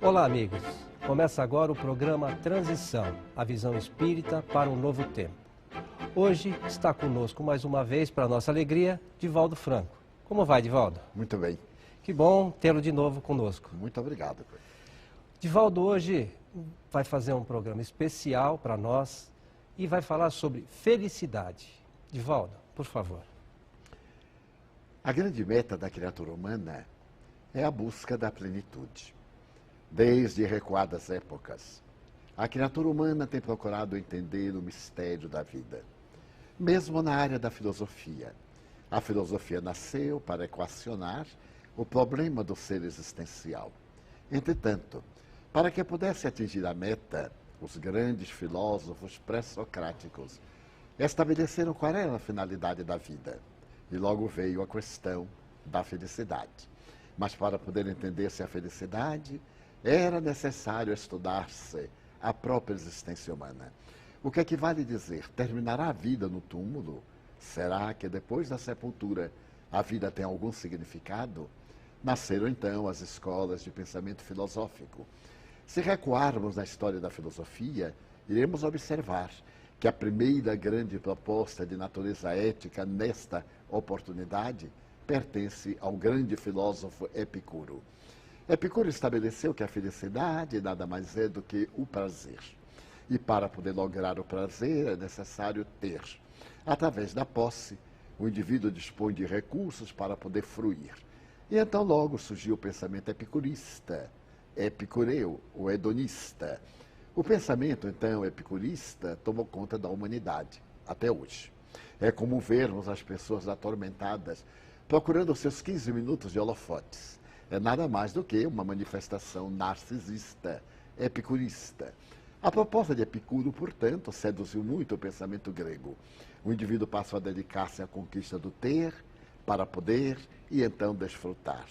Olá, amigos. Começa agora o programa Transição, a visão espírita para um novo tempo. Hoje está conosco mais uma vez, para nossa alegria, Divaldo Franco. Como vai, Divaldo? Muito bem. Que bom tê-lo de novo conosco. Muito obrigado. Divaldo hoje vai fazer um programa especial para nós e vai falar sobre felicidade. Divaldo, por favor. A grande meta da criatura humana é a busca da plenitude. Desde recuadas épocas, a criatura humana tem procurado entender o mistério da vida. Mesmo na área da filosofia. A filosofia nasceu para equacionar o problema do ser existencial. Entretanto, para que pudesse atingir a meta, os grandes filósofos pré-socráticos estabeleceram qual era a finalidade da vida. E logo veio a questão da felicidade. Mas para poder entender-se a felicidade, era necessário estudar-se a própria existência humana. O que vale dizer? Terminará a vida no túmulo? Será que depois da sepultura a vida tem algum significado? Nasceram então as escolas de pensamento filosófico. Se recuarmos na história da filosofia, iremos observar que a primeira grande proposta de natureza ética nesta oportunidade pertence ao grande filósofo Epicuro. Epicuro estabeleceu que a felicidade nada mais é do que o prazer. E para poder lograr o prazer é necessário ter. Através da posse, o indivíduo dispõe de recursos para poder fruir. E então logo surgiu o pensamento epicurista, epicureu, o hedonista. O pensamento, então, epicurista tomou conta da humanidade, até hoje. É comum vermos as pessoas atormentadas procurando os seus 15 minutos de holofotes. É nada mais do que uma manifestação narcisista, epicurista. A proposta de Epicuro, portanto, seduziu muito o pensamento grego. O indivíduo passou a dedicar-se à conquista do ter, para poder e então desfrutar.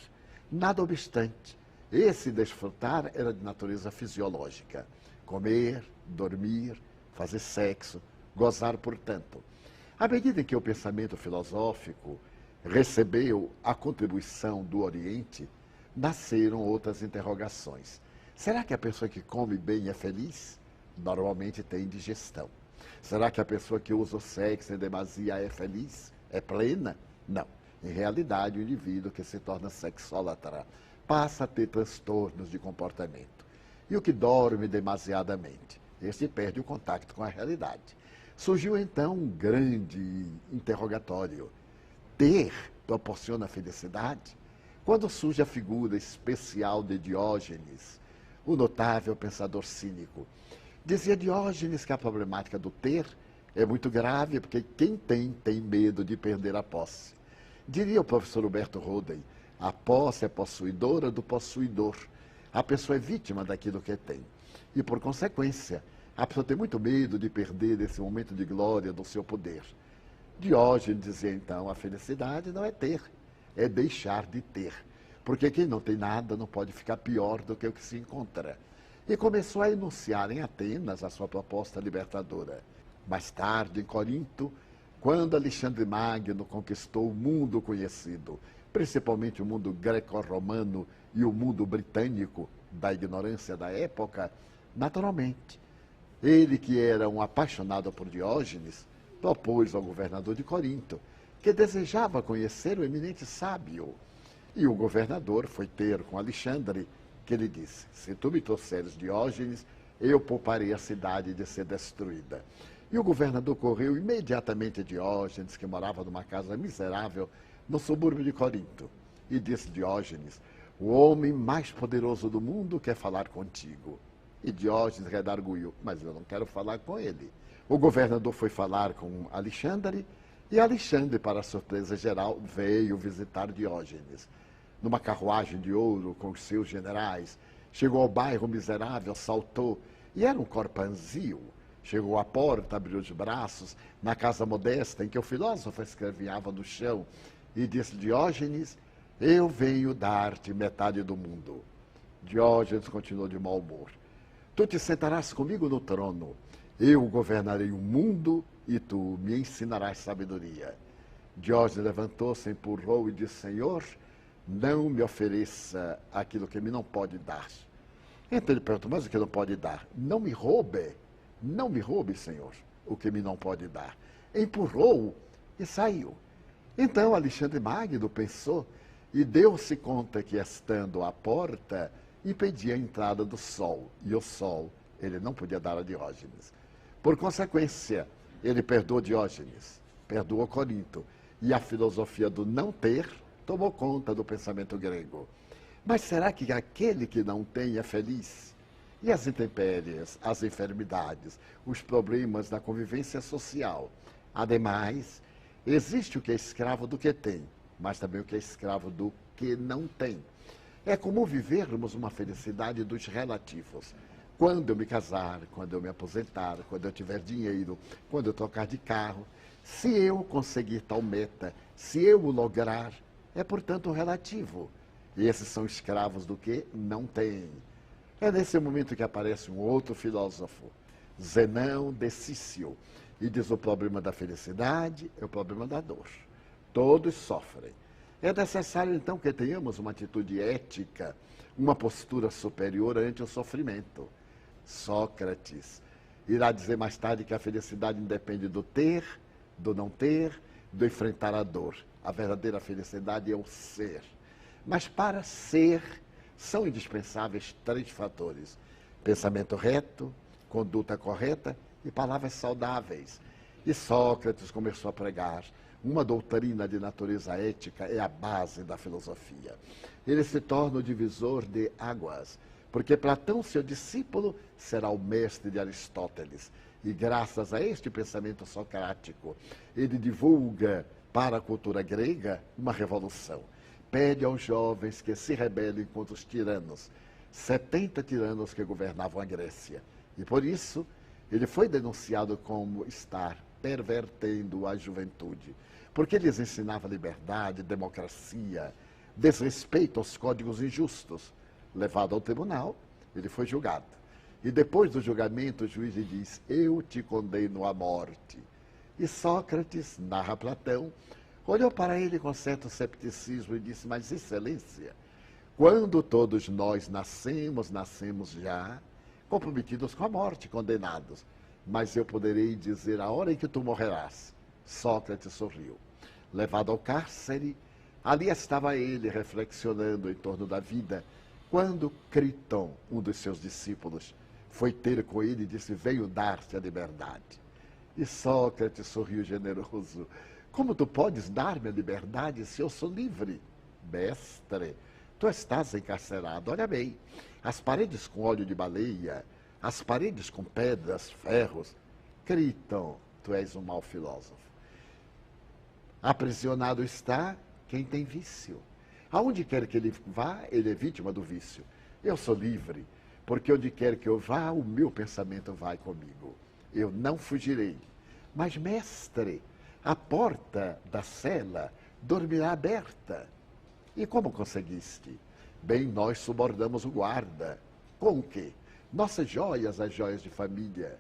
Nada obstante, esse desfrutar era de natureza fisiológica. Comer, dormir, fazer sexo, gozar, portanto. À medida em que o pensamento filosófico recebeu a contribuição do Oriente, nasceram outras interrogações. Será que a pessoa que come bem é feliz? Normalmente tem indigestão. Será que a pessoa que usa o sexo em demasia é feliz? É plena? Não. Em realidade, o indivíduo que se torna sexólatra passa a ter transtornos de comportamento. E o que dorme demasiadamente? Este perde o contato com a realidade. Surgiu então um grande interrogatório. Ter proporciona felicidade? Quando surge a figura especial de Diógenes, o notável pensador cínico, dizia Diógenes que a problemática do ter é muito grave, porque quem tem medo de perder a posse. Diria o professor Huberto Roden, a posse é possuidora do possuidor. A pessoa é vítima daquilo que tem. E, por consequência, a pessoa tem muito medo de perder esse momento de glória do seu poder. Diógenes dizia, então, a felicidade não é ter, é deixar de ter. Porque quem não tem nada não pode ficar pior do que o que se encontra. E começou a enunciar em Atenas a sua proposta libertadora. Mais tarde, em Corinto, quando Alexandre Magno conquistou o mundo conhecido, principalmente o mundo greco-romano e o mundo britânico, da ignorância da época, naturalmente, ele que era um apaixonado por Diógenes, propôs ao governador de Corinto, que desejava conhecer o eminente sábio. E o governador foi ter com Alexandre, que lhe disse, se tu me trouxeres Diógenes, eu pouparei a cidade de ser destruída. E o governador correu imediatamente a Diógenes, que morava numa casa miserável no subúrbio de Corinto, e disse Diógenes, o homem mais poderoso do mundo quer falar contigo. E Diógenes redarguiu, mas eu não quero falar com ele. O governador foi falar com Alexandre, e Alexandre, para a surpresa geral, veio visitar Diógenes. Numa carruagem de ouro com os seus generais, chegou ao bairro miserável, saltou, e era um corpanzil. Chegou à porta, abriu os braços, na casa modesta em que o filósofo escreviava no chão, e disse, Diógenes, eu venho dar-te metade do mundo. Diógenes continuou de mau humor. Tu te sentarás comigo no trono, eu governarei o mundo e tu me ensinarás sabedoria. Diógenes levantou-se, empurrou e disse, Senhor, não me ofereça aquilo que me não pode dar. Então ele perguntou, mas o que não pode dar? Não me roube, Senhor, o que me não pode dar. Empurrou e saiu. Então Alexandre Magno pensou e deu-se conta que, estando à porta, impedia a entrada do sol. E o sol ele não podia dar a Diógenes. Por consequência, ele perdoou Diógenes, perdoou Corinto. E a filosofia do não ter tomou conta do pensamento grego. Mas será que aquele que não tem é feliz? E as intempéries, as enfermidades, os problemas da convivência social? Ademais, existe o que é escravo do que tem, mas também o que é escravo do que não tem. É como vivermos uma felicidade dos relativos. Quando eu me casar, quando eu me aposentar, quando eu tiver dinheiro, quando eu trocar de carro, se eu conseguir tal meta, se eu o lograr, é portanto relativo. E esses são escravos do que não têm. É nesse momento que aparece um outro filósofo, Zenão de Cício, e diz: o problema da felicidade é o problema da dor. Todos sofrem. É necessário, então, que tenhamos uma atitude ética, uma postura superior ante o sofrimento. Sócrates irá dizer mais tarde que a felicidade independe do ter, do não ter, do enfrentar a dor. A verdadeira felicidade é o ser. Mas para ser, são indispensáveis 3 fatores: pensamento reto, conduta correta e palavras saudáveis. E Sócrates começou a pregar: uma doutrina de natureza ética é a base da filosofia. Ele se torna o divisor de águas, porque Platão, seu discípulo, será o mestre de Aristóteles. E graças a este pensamento socrático, ele divulga para a cultura grega uma revolução. Pede aos jovens que se rebelem contra os tiranos, 70 tiranos que governavam a Grécia. E por isso, ele foi denunciado como estar pervertendo a juventude, porque lhes ensinava liberdade, democracia, desrespeito aos códigos injustos. Levado ao tribunal, ele foi julgado. E depois do julgamento, o juiz lhe diz: eu te condeno à morte. E Sócrates, narra Platão, olhou para ele com certo cepticismo e disse: mas, excelência, quando todos nós nascemos já comprometidos com a morte, condenados. Mas eu poderei dizer a hora em que tu morrerás. Sócrates sorriu. Levado ao cárcere, ali estava ele reflexionando em torno da vida, quando Criton, um dos seus discípulos, foi ter com ele e disse: venho dar-te a liberdade. E Sócrates sorriu generoso: como tu podes dar-me a liberdade se eu sou livre? Mestre, tu estás encarcerado. Olha bem, as paredes com óleo de baleia, as paredes com pedras, ferros. Criton, tu és um mau filósofo. Aprisionado está quem tem vício. Aonde quer que ele vá, ele é vítima do vício. Eu sou livre, porque onde quer que eu vá, o meu pensamento vai comigo. Eu não fugirei. Mas, mestre, a porta da cela dormirá aberta. E como conseguiste? Bem, nós subornamos o guarda. Com o quê? Nossas joias, as joias de família.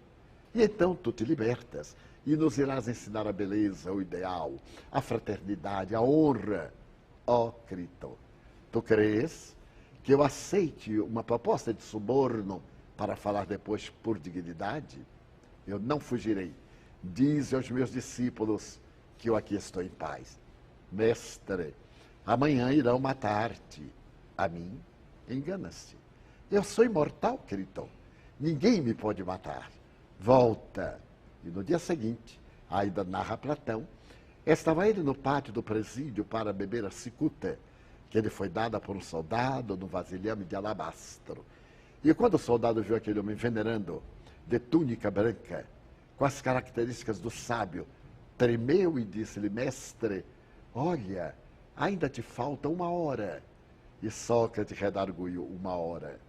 E então tu te libertas e nos irás ensinar a beleza, o ideal, a fraternidade, a honra. Ó Criton, tu crês que eu aceite uma proposta de suborno para falar depois por dignidade? Eu não fugirei. Dize aos meus discípulos que eu aqui estou em paz. Mestre, amanhã irão matar-te. A mim, enganas-te. Eu sou imortal, Criton. Ninguém me pode matar. Volta. E no dia seguinte, ainda narra Platão, estava ele no pátio do presídio para beber a cicuta, que lhe foi dada por um soldado no vasilhame de alabastro. E quando o soldado viu aquele homem venerando, de túnica branca, com as características do sábio, tremeu e disse-lhe: mestre, olha, ainda te falta 1 hora. E Sócrates redarguiu: 1 hora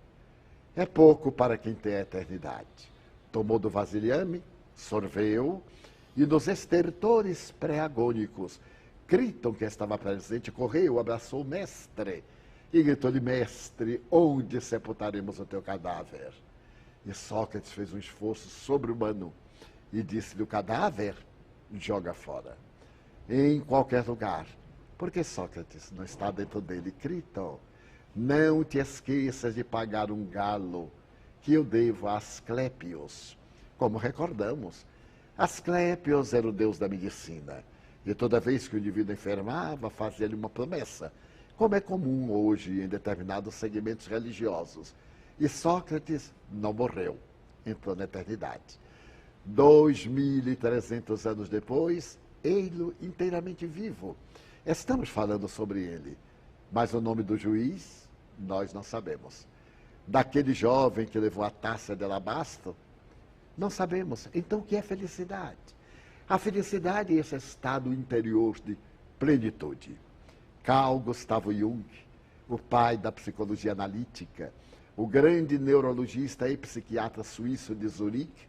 é pouco para quem tem a eternidade. Tomou do vasilhame, sorveu, e nos estertores pré-agônicos, Criton, que estava presente, correu, abraçou o mestre e gritou-lhe: mestre, onde sepultaremos o teu cadáver? E Sócrates fez um esforço sobre-humano e disse-lhe: o cadáver joga fora, em qualquer lugar. Porque Sócrates não está dentro dele. Criton, Não te esqueças de pagar um galo que eu devo a Asclépios. Como recordamos, Asclépios era o deus da medicina. E toda vez que o indivíduo enfermava, fazia-lhe uma promessa, como é comum hoje em determinados segmentos religiosos. E Sócrates não morreu, entrou na eternidade. 2.300 anos depois, ele inteiramente vivo. Estamos falando sobre ele, mas o nome do juiz nós não sabemos. Daquele jovem que levou a taça de alabastro, não sabemos. Então, o que é felicidade? A felicidade é esse estado interior de plenitude. Carl Gustav Jung, o pai da psicologia analítica, o grande neurologista e psiquiatra suíço de Zurique,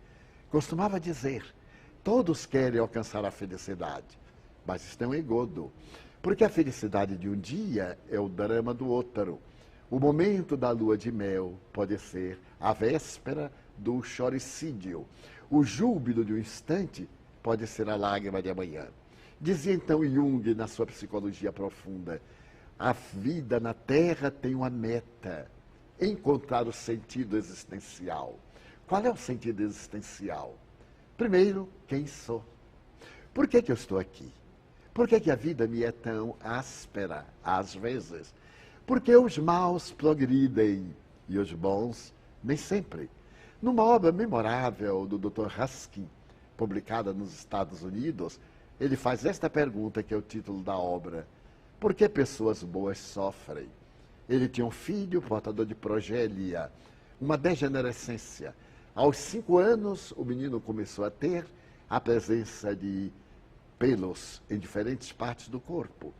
costumava dizer: todos querem alcançar a felicidade, mas estão em engodo, porque a felicidade de um dia é o drama do outro. O momento da lua de mel pode ser a véspera do choricídio. O júbilo de um instante pode ser a lágrima de amanhã. Dizia então Jung, na sua psicologia profunda: a vida na Terra tem uma meta, encontrar o sentido existencial. Qual é o sentido existencial? Primeiro, quem sou? Por que eu estou aqui? Por que a vida me é tão áspera, às vezes? Porque os maus progridem e os bons nem sempre. Numa obra memorável do Dr. Ruskin, publicada nos Estados Unidos, ele faz esta pergunta, que é o título da obra: por que pessoas boas sofrem? Ele tinha um filho portador de progélia, uma degenerescência. Aos 5 anos, o menino começou a ter a presença de pelos em diferentes partes do corpo.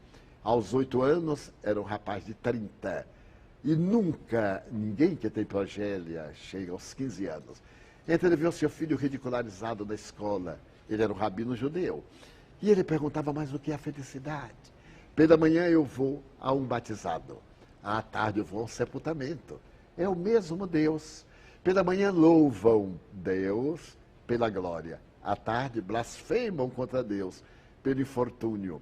Aos 8 anos, era um rapaz de 30. E nunca ninguém que tem progélia chega aos 15 anos. Então ele viu seu filho ridicularizado na escola. Ele era um rabino judeu. E ele perguntava: mas o que é a felicidade? Pela manhã eu vou a um batizado. À tarde eu vou a um sepultamento. É o mesmo Deus. Pela manhã louvam Deus pela glória. À tarde blasfemam contra Deus pelo infortúnio.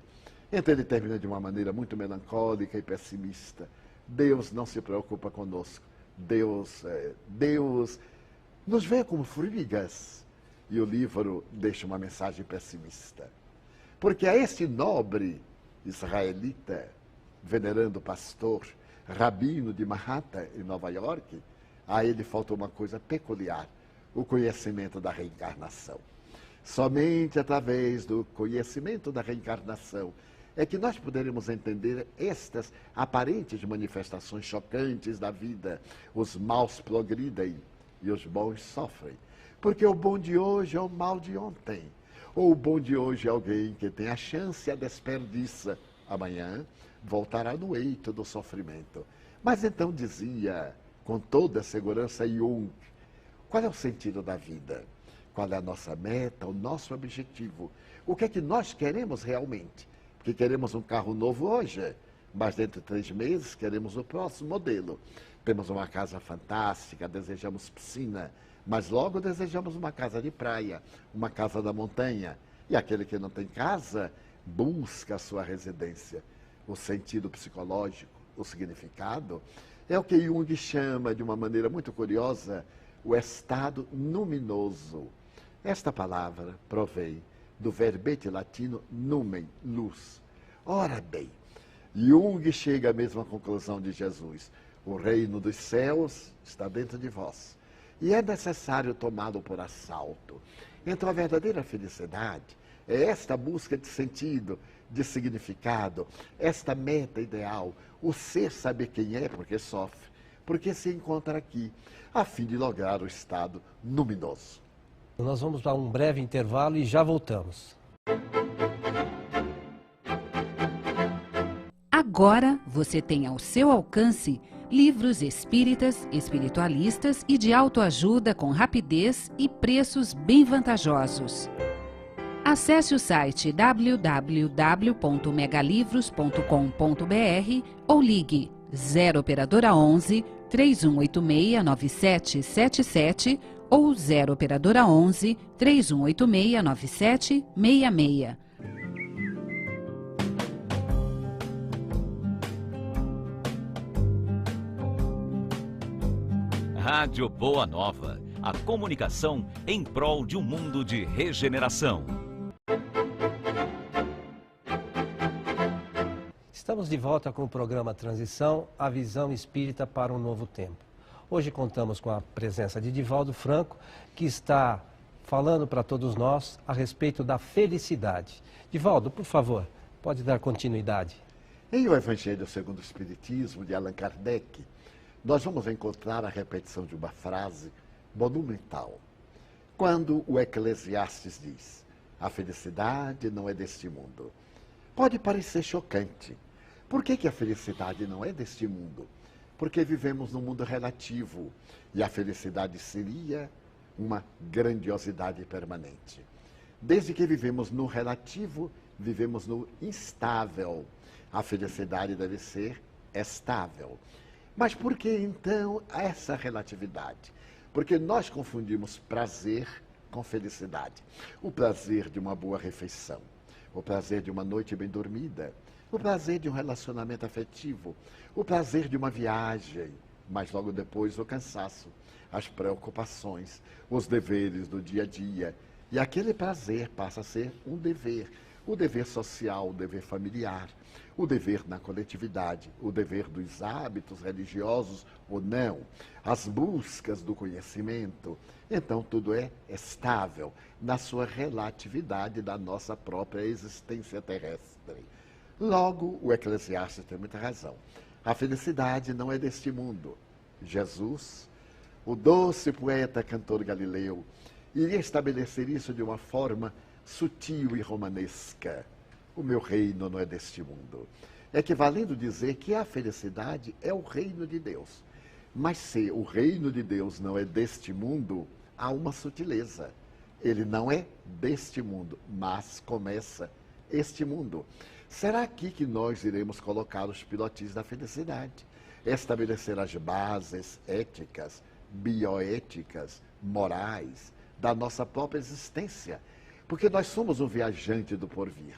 Então ele termina de uma maneira muito melancólica e pessimista. Deus não se preocupa conosco. Deus nos vê como formigas. E o livro deixa uma mensagem pessimista. Porque a este nobre israelita, venerando pastor, rabino de Manhattan, em Nova York, a ele falta uma coisa peculiar: o conhecimento da reencarnação. Somente através do conhecimento da reencarnação é que nós poderemos entender estas aparentes manifestações chocantes da vida. Os maus progridem e os bons sofrem. Porque o bom de hoje é o mal de ontem. Ou o bom de hoje é alguém que tem a chance e a desperdiça. Amanhã voltará no eito do sofrimento. Mas então dizia, com toda a segurança, Jung: qual é o sentido da vida? Qual é a nossa meta, o nosso objetivo? O que é que nós queremos realmente? Porque queremos um carro novo hoje, mas dentro de 3 meses queremos o próximo modelo. Temos uma casa fantástica, desejamos piscina, mas logo desejamos uma casa de praia, uma casa da montanha. E aquele que não tem casa busca a sua residência. O sentido psicológico, o significado, é o que Jung chama, de uma maneira muito curiosa, o estado luminoso. Esta palavra provém do verbete latino numen, luz. Ora bem, Jung chega à mesma conclusão de Jesus: o reino dos céus está dentro de vós. E é necessário tomá-lo por assalto. Então a verdadeira felicidade é esta busca de sentido, de significado, esta meta ideal, o ser saber quem é, porque sofre, porque se encontra aqui, a fim de lograr o estado luminoso. Nós vamos para um breve intervalo e já voltamos. Agora você tem ao seu alcance livros espíritas, espiritualistas e de autoajuda com rapidez e preços bem vantajosos. Acesse o site www.megalivros.com.br ou ligue 0 operadora 11 3186 9777 ou 0 operadora 11 3186 9766. Rádio Boa Nova, a comunicação em prol de um mundo de regeneração. Estamos de volta com o programa Transição, a visão espírita para um novo tempo. Hoje contamos com a presença de Divaldo Franco, que está falando para todos nós a respeito da felicidade. Divaldo, por favor, pode dar continuidade. Em O Evangelho segundo o Espiritismo, de Allan Kardec, nós vamos encontrar a repetição de uma frase monumental. Quando o Eclesiastes diz, a felicidade não é deste mundo. Pode parecer chocante. Por que a felicidade não é deste mundo? Porque vivemos num mundo relativo e a felicidade seria uma grandiosidade permanente. Desde que vivemos no relativo, vivemos no instável. A felicidade deve ser estável. Mas por que então essa relatividade? Porque nós confundimos prazer com felicidade. O prazer de uma boa refeição, o prazer de uma noite bem dormida, o prazer de um relacionamento afetivo, o prazer de uma viagem, mas logo depois o cansaço, as preocupações, os deveres do dia a dia. E aquele prazer passa a ser um dever. O dever social, o dever familiar, o dever na coletividade, o dever dos hábitos religiosos ou não, as buscas do conhecimento. Então, tudo é estável na sua relatividade da nossa própria existência terrestre. Logo, o Eclesiastes tem muita razão. A felicidade não é deste mundo. Jesus, o doce poeta cantor galileu, iria estabelecer isso de uma forma sutil e romanesca. O meu reino não é deste mundo. Equivalendo dizer que a felicidade é o reino de Deus. Mas se o reino de Deus não é deste mundo, há uma sutileza. Ele não é deste mundo, mas começa este mundo. Será aqui que nós iremos colocar os pilotis da felicidade? Estabelecer as bases éticas, bioéticas, morais, da nossa própria existência. Porque nós somos um viajante do porvir.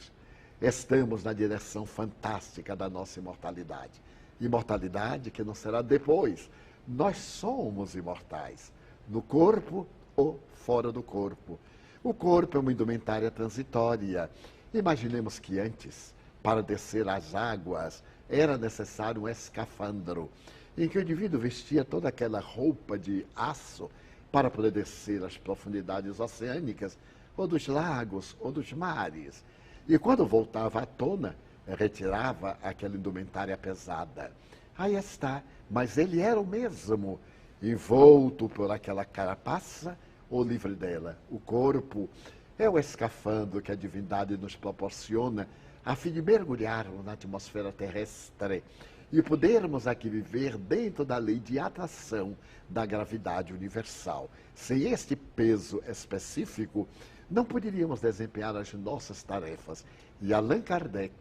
Estamos na direção fantástica da nossa imortalidade. Imortalidade que não será depois. Nós somos imortais, no corpo ou fora do corpo. O corpo é uma indumentária transitória. Imaginemos que antes, para descer as águas, era necessário um escafandro, em que o indivíduo vestia toda aquela roupa de aço para poder descer as profundidades oceânicas, ou dos lagos, ou dos mares. E quando voltava à tona, retirava aquela indumentária pesada. Aí está, mas ele era o mesmo, envolto por aquela carapaça ou livre dela. O corpo é o escafandro que a divindade nos proporciona a fim de mergulharmos na atmosfera terrestre e podermos aqui viver dentro da lei de atração da gravidade universal. Sem este peso específico, não poderíamos desempenhar as nossas tarefas. E Allan Kardec,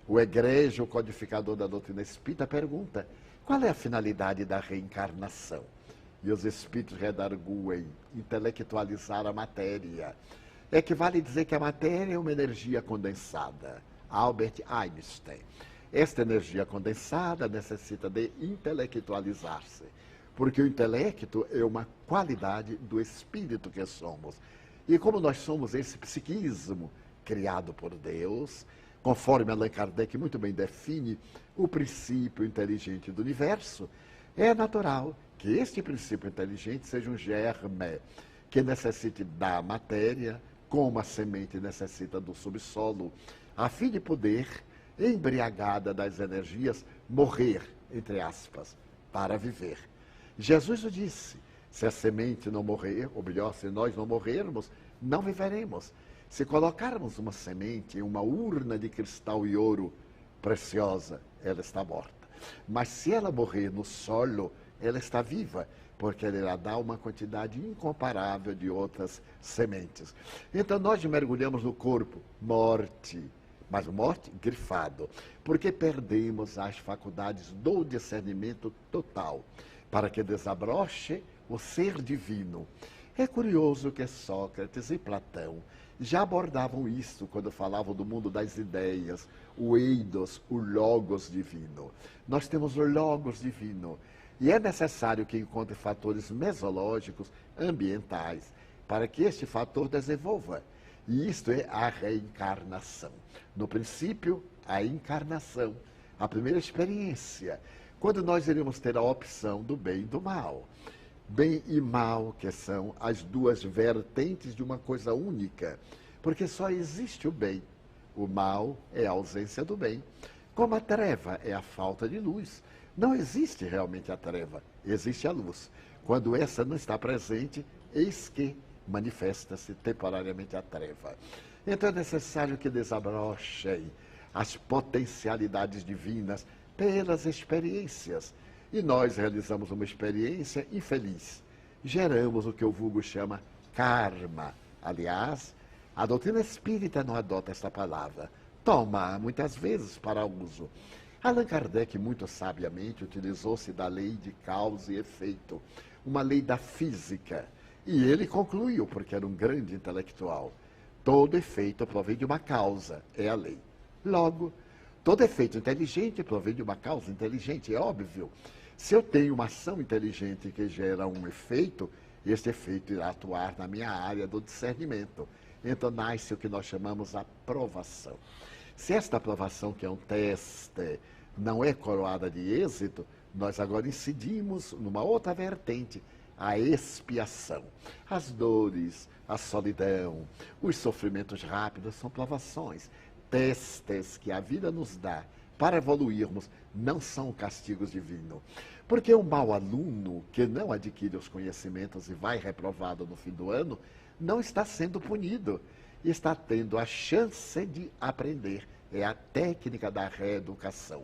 o egrégio codificador da doutrina espírita, pergunta: qual é a finalidade da reencarnação? E os espíritos redarguem: intelectualizar a matéria. Equivale dizer que a matéria é uma energia condensada. Albert Einstein. Esta energia condensada necessita de intelectualizar-se, porque o intelecto é uma qualidade do espírito que somos. E como nós somos esse psiquismo criado por Deus, conforme Allan Kardec muito bem define o princípio inteligente do universo, é natural que este princípio inteligente seja um germe que necessite da matéria, como a semente necessita do subsolo, a fim de poder, embriagada das energias, morrer, entre aspas, para viver. Jesus o disse: se a semente não morrer, ou melhor, se nós não morrermos, não viveremos. Se colocarmos uma semente em uma urna de cristal e ouro preciosa, ela está morta. Mas se ela morrer no solo, ela está viva, porque ela irá dar uma quantidade incomparável de outras sementes. Então nós mergulhamos no corpo, morte, mas morte grifado, porque perdemos as faculdades do discernimento total, para que desabroche o ser divino. É curioso que Sócrates e Platão já abordavam isso quando falavam do mundo das ideias, o eidos, o logos divino. Nós temos o logos divino. E é necessário que encontre fatores mesológicos, ambientais, para que este fator desenvolva. E isto é a reencarnação. No princípio, a encarnação, a primeira experiência, quando nós iremos ter a opção do bem e do mal. Bem e mal, que são as duas vertentes de uma coisa única, porque só existe o bem. O mal é a ausência do bem. Como a treva é a falta de luz. Não existe realmente a treva, existe a luz. Quando essa não está presente, eis que manifesta-se temporariamente a treva. Então é necessário que desabrochem as potencialidades divinas pelas experiências. E nós realizamos uma experiência infeliz. Geramos o que o vulgo chama karma. Aliás, a doutrina espírita não adota esta palavra. Toma muitas vezes para uso. Allan Kardec, muito sabiamente, utilizou-se da lei de causa e efeito, uma lei da física. E ele concluiu, porque era um grande intelectual, todo efeito provém de uma causa, é a lei. Logo, todo efeito inteligente provém de uma causa inteligente, é óbvio. Se eu tenho uma ação inteligente que gera um efeito, este efeito irá atuar na minha área do discernimento. Então nasce o que nós chamamos a provação. Se esta aprovação, que é um teste, não é coroada de êxito, nós agora incidimos numa outra vertente, a expiação. As dores, a solidão, os sofrimentos rápidos são provações, testes que a vida nos dá para evoluirmos, não são castigos divinos. Porque o mau aluno que não adquire os conhecimentos e vai reprovado no fim do ano, não está sendo punido, está tendo a chance de aprender. É a técnica da reeducação.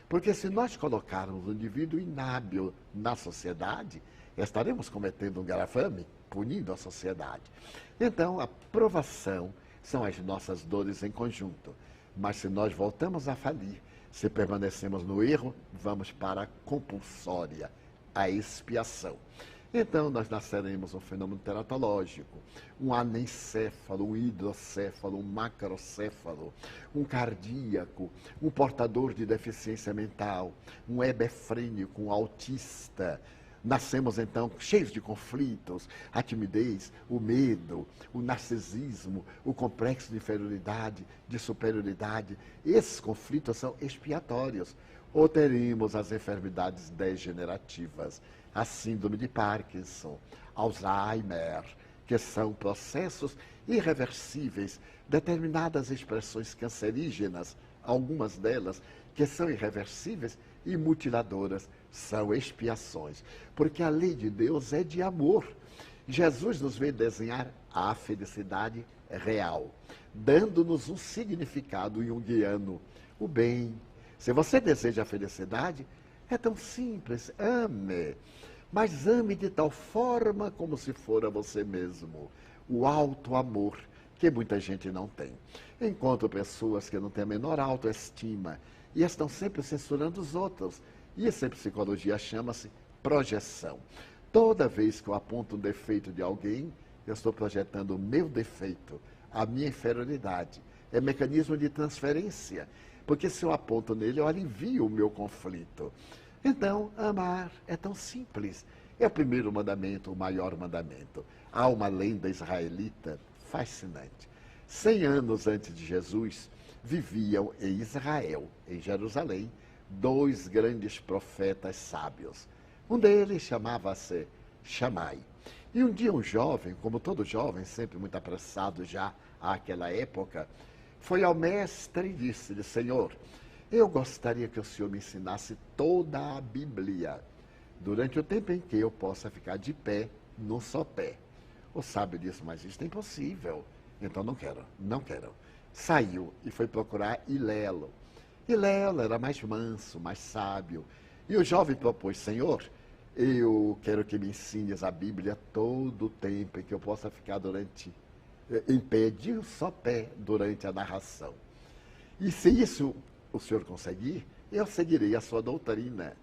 Porque se nós colocarmos o indivíduo inábil na sociedade, estaremos cometendo um gravame, punindo a sociedade. Então, a provação são as nossas dores em conjunto. Mas se nós voltamos a falir, se permanecemos no erro, vamos para a compulsória, a expiação. Então, nós nasceremos um fenômeno teratológico, um anencéfalo, um hidrocéfalo, um macrocéfalo, um cardíaco, um portador de deficiência mental, um hebefrênico, um autista. Nascemos, então, cheios de conflitos, a timidez, o medo, o narcisismo, o complexo de inferioridade, de superioridade. Esses conflitos são expiatórios. Ou teremos as enfermidades degenerativas, a síndrome de Parkinson, Alzheimer, que são processos irreversíveis, determinadas expressões cancerígenas, algumas delas que são irreversíveis e mutiladoras, são expiações. Porque a lei de Deus é de amor. Jesus nos veio desenhar a felicidade real, dando-nos um significado junguiano, o bem. Se você deseja a felicidade, é tão simples, ame. Mas ame de tal forma como se fora você mesmo. O alto amor, que muita gente não tem. Encontro pessoas que não têm a menor autoestima e estão sempre censurando os outros. Isso em psicologia chama-se projeção. Toda vez que eu aponto um defeito de alguém, eu estou projetando o meu defeito, a minha inferioridade. É mecanismo de transferência. Porque se eu aponto nele, eu alivio o meu conflito. Então, amar é tão simples. É o primeiro mandamento, o maior mandamento. Há uma lenda israelita fascinante. 100 anos antes de Jesus, viviam em Israel, em Jerusalém, 2 grandes profetas sábios. Um deles chamava-se Shammai. E um dia um jovem, como todo jovem, sempre muito apressado já àquela época, foi ao mestre e disse-lhe: Senhor, eu gostaria que o senhor me ensinasse toda a Bíblia, durante o tempo em que eu possa ficar de pé, num só pé. O sábio disse: mas isso é impossível. Então não quero. Saiu e foi procurar Hilelo. Hilelo era mais manso, mais sábio. E o jovem propôs: Senhor, eu quero que me ensines a Bíblia todo o tempo em que eu possa ficar em pé, de um só pé, durante a narração. E se isso o senhor conseguir, eu seguirei a sua doutrina.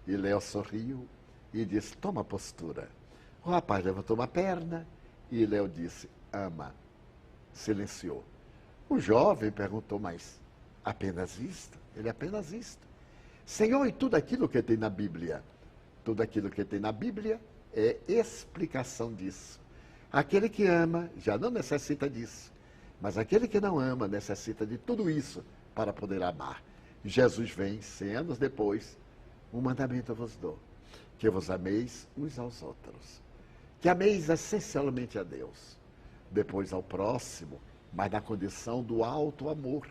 E Léo sorriu e disse: toma postura. O rapaz levantou uma perna e Léo disse: ama. Silenciou. O jovem perguntou: mas apenas isto? Ele: apenas isto. Senhor, e tudo aquilo que tem na Bíblia? Tudo aquilo que tem na Bíblia é explicação disso. Aquele que ama já não necessita disso, mas aquele que não ama necessita de tudo isso para poder amar. Jesus vem 100 anos depois, um mandamento eu vos dou, que vos ameis uns aos outros, que ameis essencialmente a Deus, depois ao próximo, mas na condição do alto amor.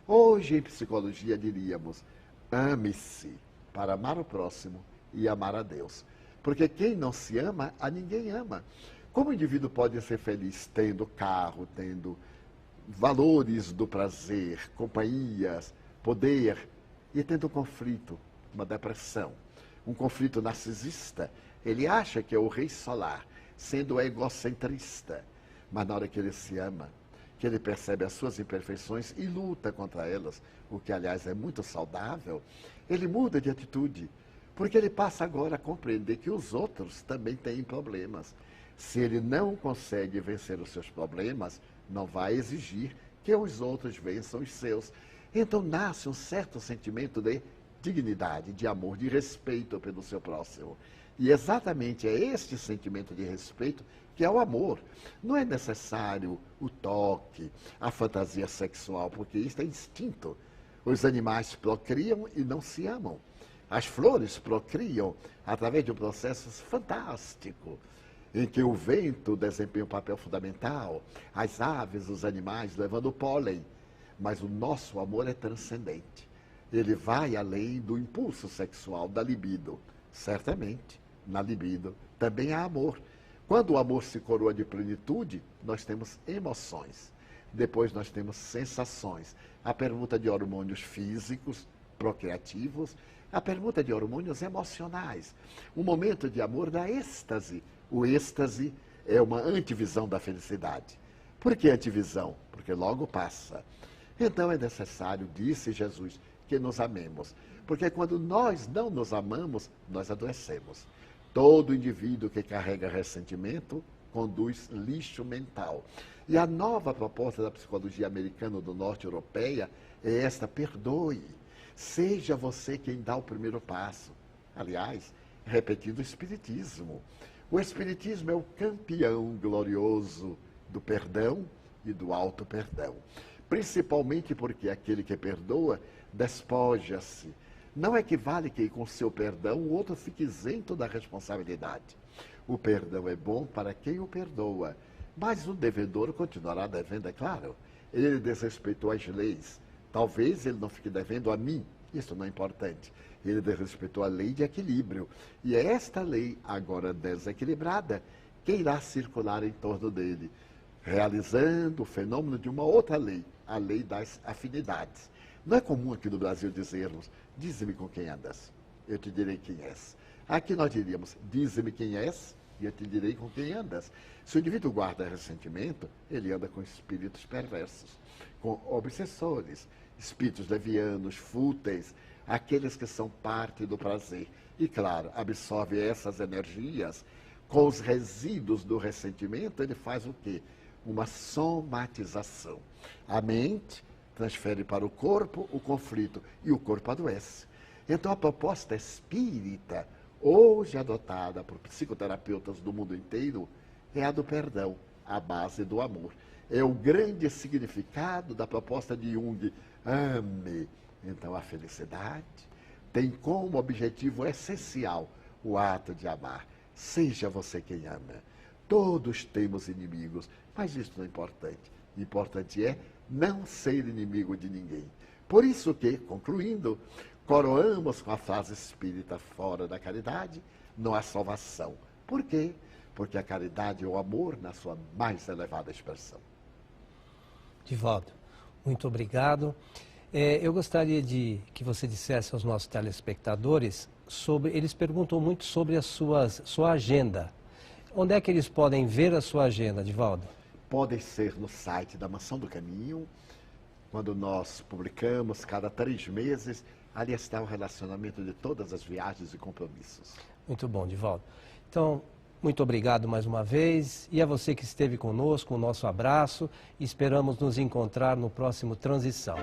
Hoje, em psicologia, diríamos, ame-se para amar o próximo e amar a Deus. Porque quem não se ama, a ninguém ama. Como o indivíduo pode ser feliz tendo carro, tendo valores do prazer, companhias, poder, e tendo conflito, uma depressão, um conflito narcisista? Ele acha que é o rei solar, sendo egocentrista. Mas na hora que ele se ama, que ele percebe as suas imperfeições e luta contra elas, o que, aliás, é muito saudável, ele muda de atitude, porque ele passa agora a compreender que os outros também têm problemas. Se ele não consegue vencer os seus problemas, não vai exigir que os outros vençam os seus. Então nasce um certo sentimento de dignidade, de amor, de respeito pelo seu próximo. E exatamente é este sentimento de respeito que é o amor. Não é necessário o toque, a fantasia sexual, porque isso é instinto. Os animais procriam e não se amam. As flores procriam através de um processo fantástico, em que o vento desempenha um papel fundamental, as aves, os animais levando o pólen. Mas o nosso amor é transcendente. Ele vai além do impulso sexual, da libido. Certamente, na libido também há amor. Quando o amor se coroa de plenitude, nós temos emoções. Depois nós temos sensações. A permuta de hormônios físicos, procriativos, a permuta de hormônios emocionais. O momento de amor da êxtase. O êxtase é uma antivisão da felicidade. Por que antivisão? Porque logo passa. Então é necessário, disse Jesus, que nos amemos. Porque quando nós não nos amamos, nós adoecemos. Todo indivíduo que carrega ressentimento conduz lixo mental. E a nova proposta da psicologia americana do norte europeia é esta: perdoe. Seja você quem dá o primeiro passo. Aliás, repetindo o Espiritismo. O Espiritismo é o campeão glorioso do perdão e do auto-perdão. Principalmente porque aquele que perdoa despoja-se. Não equivale que com seu perdão o outro fique isento da responsabilidade. O perdão é bom para quem o perdoa, mas o devedor continuará devendo, é claro. Ele desrespeitou as leis. Talvez ele não fique devendo a mim, isso não é importante. Ele desrespeitou a lei de equilíbrio. E é esta lei, agora desequilibrada, que irá circular em torno dele, realizando o fenômeno de uma outra lei, a lei das afinidades. Não é comum aqui no Brasil dizermos, dize-me com quem andas, eu te direi quem és. Aqui nós diríamos, dize-me quem és e eu te direi com quem andas. Se o indivíduo guarda ressentimento, ele anda com espíritos perversos, com obsessores, espíritos levianos, fúteis, aqueles que são parte do prazer. E, claro, absorve essas energias. Com os resíduos do ressentimento, ele faz o quê? Uma somatização. A mente transfere para o corpo o conflito e o corpo adoece. Então a proposta espírita, hoje adotada por psicoterapeutas do mundo inteiro, é a do perdão, a base do amor. É o grande significado da proposta de Jung, ame. Então a felicidade tem como objetivo essencial o ato de amar. Seja você quem ama. Todos temos inimigos, mas isso não é importante. O importante é não ser inimigo de ninguém. Por isso que, concluindo, coroamos com a frase espírita: fora da caridade não há salvação. Por quê? Porque a caridade é o amor na sua mais elevada expressão. Divaldo, muito obrigado. Eu gostaria de que você dissesse aos nossos telespectadores sobre, eles perguntam muito sobre a sua agenda. Onde é que eles podem ver a sua agenda, Divaldo? Podem ser no site da Mansão do Caminho, quando nós publicamos cada 3 meses, ali está o relacionamento de todas as viagens e compromissos. Muito bom, Divaldo. Então, muito obrigado mais uma vez, e a você que esteve conosco, o nosso abraço, e esperamos nos encontrar no próximo Transição.